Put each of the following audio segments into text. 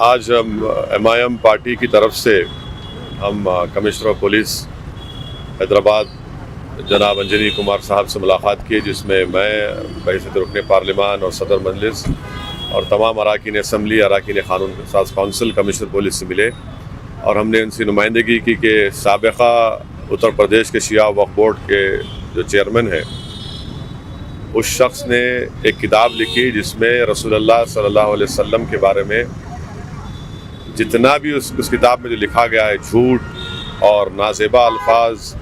आज हम MIM party की तरफ से हम कमिश्नर ऑफ पुलिस हैदराबाद जनाब अंजनी कुमार साहब से मुलाकात की, जिसमें मैं बहैसियत रुकन पार्लिमान और सदर मजलिस और तमाम अराकीन असम्बली, अराकीन कानून साज कौंसिल कमिश्नर पुलिस से मिले और हमने उनसे नुमाइंदगी की कि साबिक़ा उत्तर प्रदेश के शिया वक्फ बोर्ड के जो चेयरमैन हैं, उस शख्स ने एक किताब लिखी जिसमें रसूलुल्लाह सल्लल्लाहु अलैहि वसल्लम के बारे में जितना भी उस किताब में जो लिखा गया है, झूठ और नाज़ेबा अल्फाज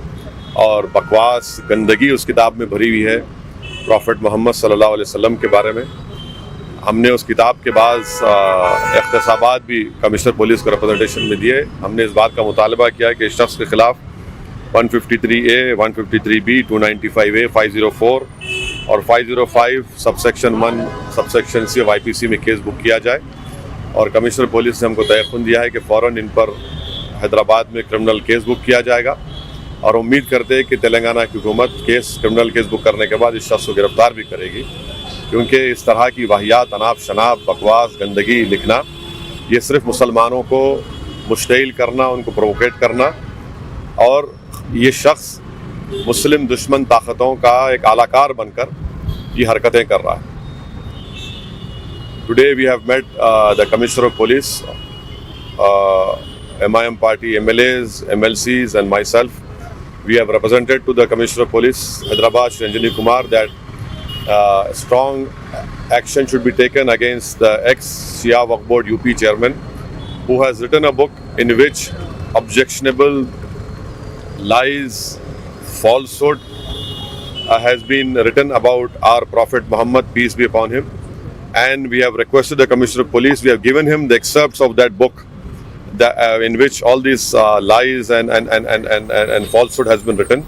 और बकवास गंदगी उस किताब में भरी हुई है प्रॉफिट मोहम्मद सल्लल्लाहु अलैहि वसल्लम के बारे में। हमने उस किताब के बाद इख्तिसाबात भी कमिश्नर पुलिस को रिप्रेजेंटेशन में दिए। हमने इस बात का मुतालबा किया कि इस शख्स के ख़िलाफ़ 153A, 153B, 295A, 504 और 505 subsection 1 subsection C of IPC में केस बुक किया जाए। और कमिश्नर पुलिस ने हमको तयक़ुन दिया है कि फ़ौरन इन पर हैदराबाद में क्रिमिनल केस बुक किया जाएगा और उम्मीद करते हैं कि तेलंगाना की हुकूमत क्रिमिनल केस बुक करने के बाद इस शख्स को गिरफ़्तार भी करेगी, क्योंकि इस तरह की वाहियात, अनाप शनाप, बकवास, गंदगी लिखना, ये सिर्फ मुसलमानों को मुश्तइल करना, उनको प्रोवोकेट करना, और ये शख्स मुस्लिम दुश्मन ताकतों का एक आलाकार बनकर ये हरकतें कर रहा है। Today we have met the Commissioner of Police, MIM party MLAs, MLCs and myself. We have represented to the Commissioner of Police Hyderabad, Shri Anjani Kumar, that strong action should be taken against the ex-Shia Waqf Board UP chairman, who has written a book in which objectionable lies, falsehood has been written about our Prophet Muhammad, peace be upon him. And we have requested the Commissioner of Police, we have given him the excerpts of that book in which all these lies and falsehood has been written.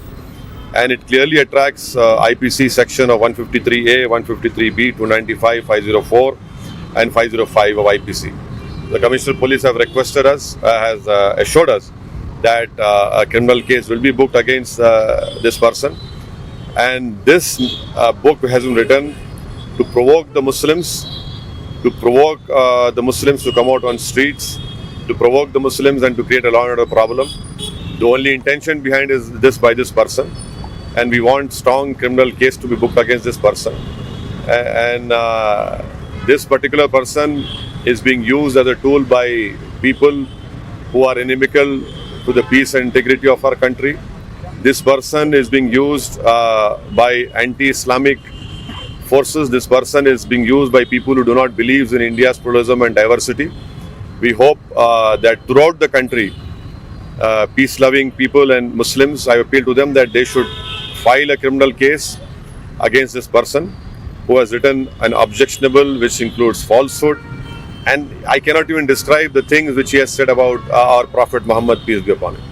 And it clearly attracts IPC section of 153A, 153B, 295, 504 and 505 of IPC. The Commissioner of Police have requested us, has assured us that a criminal case will be booked against this person. And this book has been written to provoke the Muslims, to provoke the Muslims to come out on streets, to provoke the Muslims and to create a law and order problem. The only intention behind is this by this person, and we want strong criminal case to be booked against this person. And this particular person is being used as a tool by people who are inimical to the peace and integrity of our country. This person is being used by anti-Islamic forces. This person is being used by people who do not believe in India's pluralism and diversity. We hope that throughout the country, peace-loving people and Muslims, I appeal to them that they should file a criminal case against this person who has written an objectionable, which includes falsehood, and I cannot even describe the things which he has said about our Prophet Muhammad, peace be upon him.